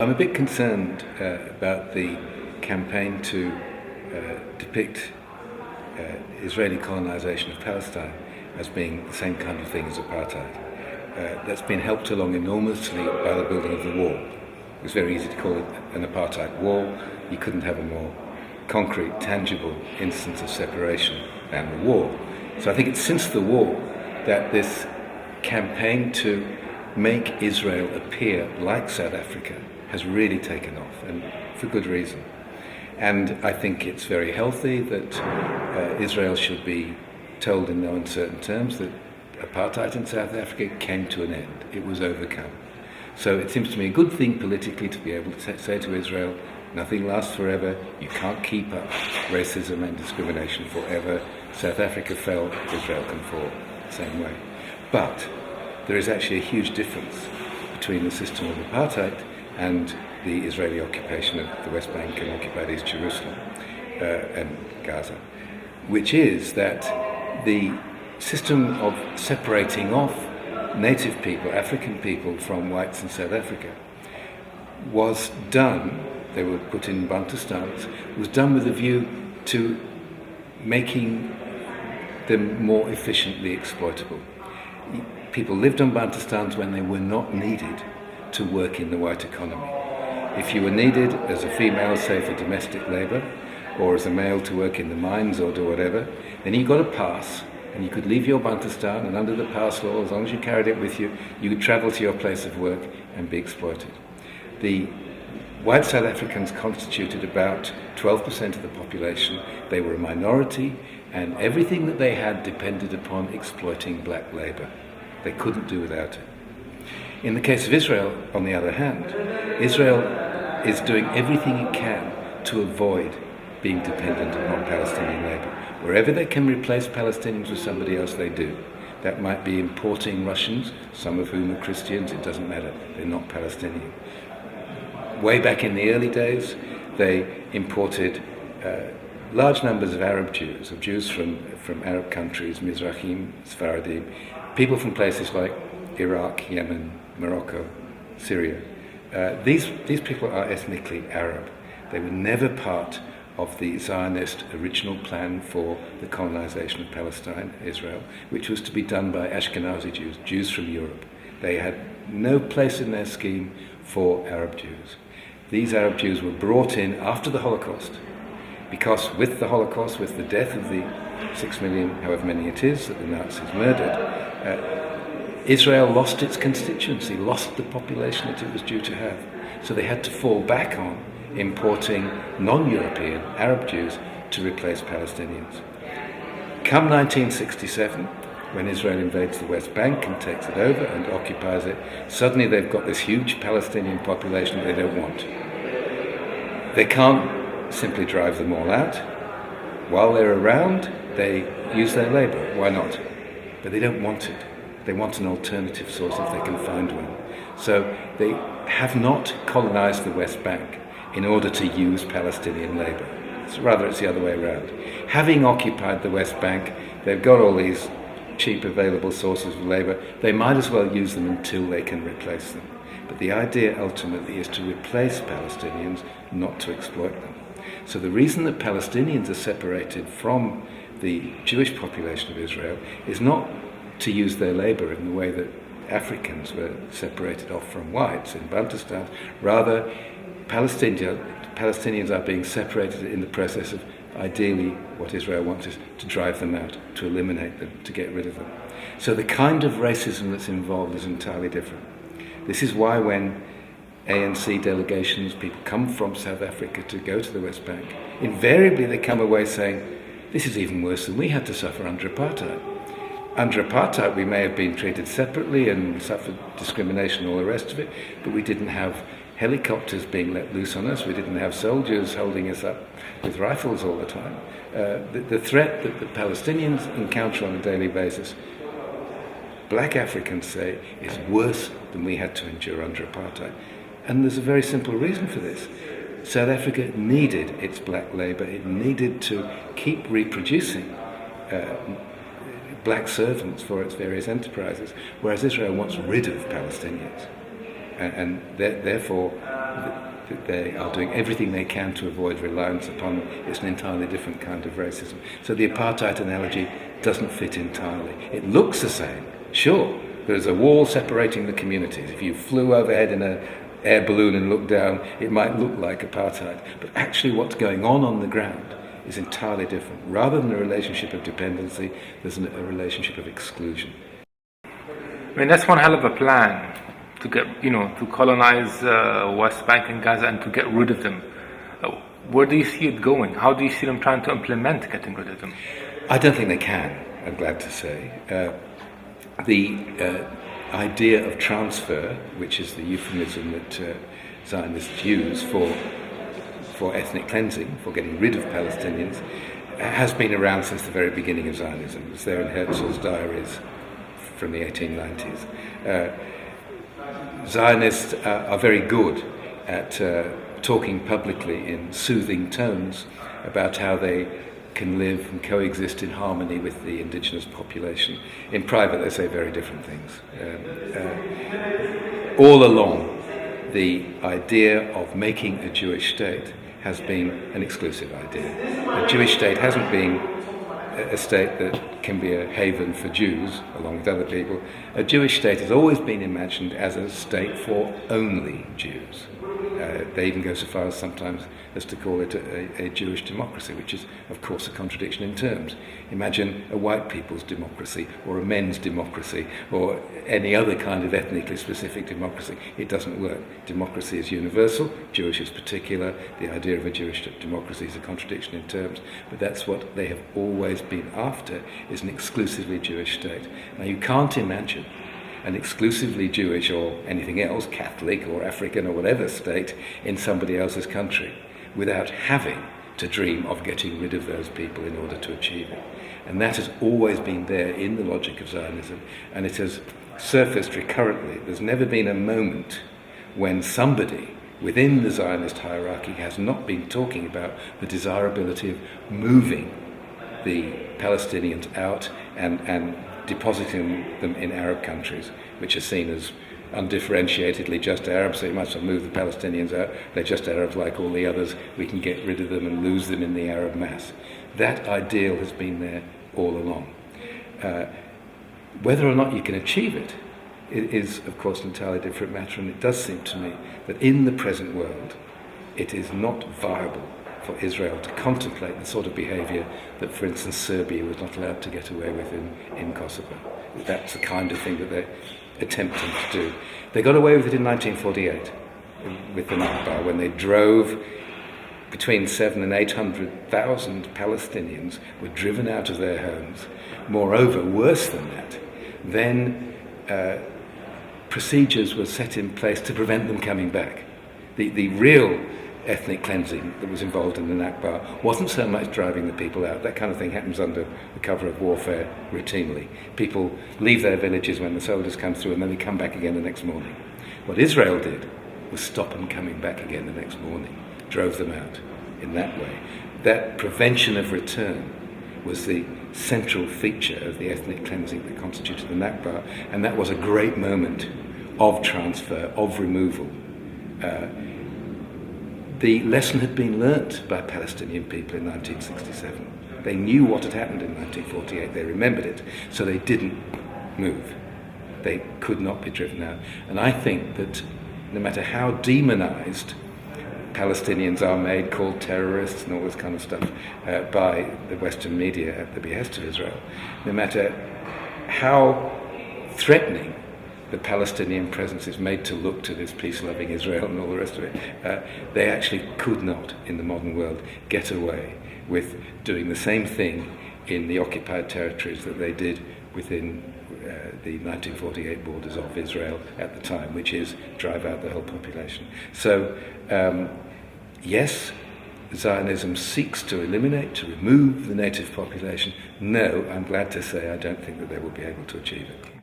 I'm a bit concerned about the campaign to depict Israeli colonization of Palestine as being the same kind of thing as apartheid. That's been helped along enormously by the building of the wall. It was very easy to call it an apartheid wall. You couldn't have a more concrete, tangible instance of separation than the wall. So I think it's since the war that this campaign to make Israel appear like South Africa has really taken off, and for good reason. And I think it's very healthy that Israel should be told in no uncertain terms that apartheid in South Africa came to an end. It was overcome. So it seems to me a good thing politically to be able to say to Israel, nothing lasts forever, you can't keep up racism and discrimination forever. South Africa fell, Israel can fall the same way. But there is actually a huge difference between the system of apartheid and the Israeli occupation of the West Bank and occupied East Jerusalem and Gaza, which is that the system of separating off native people, African people, from whites in South Africa was done, they were put in Bantustans, was done with a view to making them more efficiently exploitable. People lived on Bantustans when they were not needed to work in the white economy. If you were needed as a female, say for domestic labour, or as a male to work in the mines or do whatever, then you got a pass and you could leave your Bantustan, and under the pass law, as long as you carried it with you, you could travel to your place of work and be exploited. The white South Africans constituted about 12% of the population. They were a minority, and everything that they had depended upon exploiting black labour. They couldn't do without it. In the case of Israel, on the other hand, Israel is doing everything it can to avoid being dependent upon Palestinian labour. Wherever they can replace Palestinians with somebody else, they do. That might be importing Russians, some of whom are Christians, it doesn't matter, they're not Palestinian. Way back in the early days, they imported large numbers of Arab Jews, of Jews from Arab countries, Mizrahim, Sfaradim, people from places like Iraq, Yemen, Morocco, Syria. These people are ethnically Arab. They were never part of the Zionist original plan for the colonization of Palestine, Israel, which was to be done by Ashkenazi Jews, Jews from Europe. They had no place in their scheme for Arab Jews. These Arab Jews were brought in after the Holocaust, because with the Holocaust, with the death of the 6 million, however many it is, that the Nazis murdered, Israel lost its constituency, lost the population that it was due to have. So they had to fall back on importing non-European Arab Jews to replace Palestinians. Come 1967, when Israel invades the West Bank and takes it over and occupies it, suddenly they've got this huge Palestinian population they don't want. They can't simply drive them all out. While they're around, they use their labour. Why not? But they don't want it. They want an alternative source if they can find one. So they have not colonized the West Bank in order to use Palestinian labour. Rather, it's the other way around. Having occupied the West Bank, they've got all these cheap available sources of labour. They might as well use them until they can replace them. But the idea ultimately is to replace Palestinians, not to exploit them. So the reason that Palestinians are separated from the Jewish population of Israel is not to use their labour in the way that Africans were separated off from whites in Bantustan. Rather, Palestinians are being separated in the process of, ideally, what Israel wants is to drive them out, to eliminate them, to get rid of them. So the kind of racism that's involved is entirely different. This is why when ANC delegations, people come from South Africa to go to the West Bank, invariably they come away saying, this is even worse than we had to suffer under apartheid. Under apartheid, we may have been treated separately and suffered discrimination and all the rest of it, but we didn't have helicopters being let loose on us. We didn't have soldiers holding us up with rifles all the time. The threat that the Palestinians encounter on a daily basis, black Africans say, is worse than we had to endure under apartheid. And there's a very simple reason for this. South Africa needed its black labour. It needed to keep reproducing black servants for its various enterprises, whereas Israel wants rid of Palestinians. and therefore they are doing everything they can to avoid reliance upon them. It's an entirely different kind of racism. So the apartheid analogy doesn't fit entirely. It looks the same, sure. There's a wall separating the communities. If you flew overhead in an air balloon and looked down, it might look like apartheid. But actually what's going on the ground is entirely different. Rather than a relationship of dependency, there's a relationship of exclusion. I mean, that's one hell of a plan to get, to colonize West Bank and Gaza and to get rid of them. Where do you see it going? How do you see them trying to implement getting rid of them? I don't think they can, I'm glad to say. The idea of transfer, which is the euphemism that Zionists use for ethnic cleansing, for getting rid of Palestinians, has been around since the very beginning of Zionism. It's there in Herzl's diaries from the 1890s. Zionists are very good at talking publicly in soothing tones about how they can live and coexist in harmony with the indigenous population. In private, they say very different things. All along, the idea of making a Jewish state has been an exclusive idea. A Jewish state hasn't been a state that can be a haven for Jews, along with other people. A Jewish state has always been imagined as a state for only Jews. They even go so far as sometimes as to call it a Jewish democracy, which is, of course, a contradiction in terms. Imagine a white people's democracy, or a men's democracy, or any other kind of ethnically specific democracy. It doesn't work. Democracy is universal, Jewish is particular. The idea of a Jewish democracy is a contradiction in terms, but that's what they have always been after, is an exclusively Jewish state. Now, you can't imagine an exclusively Jewish or anything else, Catholic or African or whatever state, in somebody else's country without having to dream of getting rid of those people in order to achieve it. And that has always been there in the logic of Zionism, and it has surfaced recurrently. There's never been a moment when somebody within the Zionist hierarchy has not been talking about the desirability of moving the Palestinians out and depositing them in Arab countries, which are seen as undifferentiatedly just Arabs. So you might as well move the Palestinians out. They're just Arabs like all the others. We can get rid of them and lose them in the Arab mass. That ideal has been there all along. Whether or not you can achieve it is, of course, an entirely different matter, and it does seem to me that in the present world, it is not viable for Israel to contemplate the sort of behaviour that, for instance, Serbia was not allowed to get away with in Kosovo. That's the kind of thing that they're attempting to do. They got away with it in 1948 with the Nakba, when they drove between 700,000 and 800,000 Palestinians were driven out of their homes. Moreover, worse than that, then procedures were set in place to prevent them coming back. The real ethnic cleansing that was involved in the Nakba wasn't so much driving the people out. That kind of thing happens under the cover of warfare routinely. People leave their villages when the soldiers come through, and then they come back again the next morning. What Israel did was stop them coming back again the next morning, drove them out in that way. That prevention of return was the central feature of the ethnic cleansing that constituted the Nakba, and that was a great moment of transfer, of removal. The lesson had been learnt by Palestinian people in 1967. They knew what had happened in 1948, they remembered it, so they didn't move. They could not be driven out. And I think that no matter how demonized Palestinians are made, called terrorists and all this kind of stuff by the Western media at the behest of Israel, no matter how threatening the Palestinian presence is made to look to this peace-loving Israel and all the rest of it, they actually could not, in the modern world, get away with doing the same thing in the occupied territories that they did within the 1948 borders of Israel at the time, which is drive out the whole population. So, yes, Zionism seeks to eliminate, to remove the native population. No, I'm glad to say I don't think that they will be able to achieve it.